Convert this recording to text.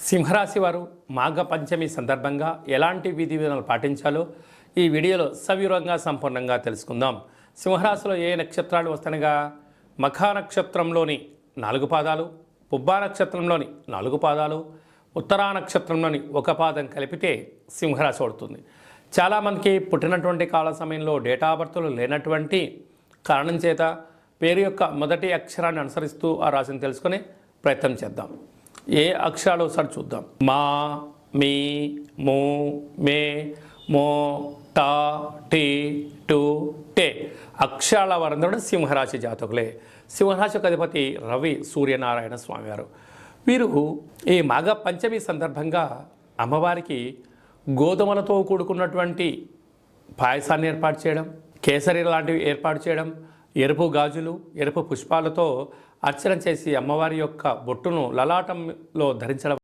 సింహరాశి వారు మాఘ పంచమి సందర్భంగా ఎలాంటి విధి విధానాలు పాటించాలో ఈ వీడియోలో సవివరంగా సంపూర్ణంగా తెలుసుకుందాం. సింహరాశిలో ఏ నక్షత్రాలు వస్తాయనగా మఖా నక్షత్రంలోని 4 పాదాలు, పుబ్బా నక్షత్రంలోని 4 పాదాలు, ఉత్తరా నక్షత్రంలోని 1 పాదం కలిపితే సింహరాశి అవుతుంది. చాలామందికి పుట్టినటువంటి కాల సమయంలో డేటా బర్త్లు లేనటువంటి కారణం చేత పేరు యొక్క మొదటి అక్షరాన్ని అనుసరిస్తూ ఆ రాశిని తెలుసుకునే ప్రయత్నం చేద్దాం. ఏ అక్షరాలు ఒకసారి చూద్దాం. మా, మీ, మూ, మే, మో, టా, టీ, టు, టే అక్షరాల వారందరూ సింహరాశి జాతకులే. సింహరాశికి అధిపతి రవి సూర్యనారాయణ స్వామివారు. వీరు ఈ మాఘ పంచమి సందర్భంగా అమ్మవారికి గోధుమలతో కూడుకున్నటువంటి పాయసాన్ని ఏర్పాటు చేయడం, కేసరి లాంటివి ఏర్పాటు చేయడం, ఎరుపు గాజులు, ఎరుపు పుష్పాలతో అర్చన చేసి అమ్మవారి యొక్క బొట్టును లలాటంలో ధరించడం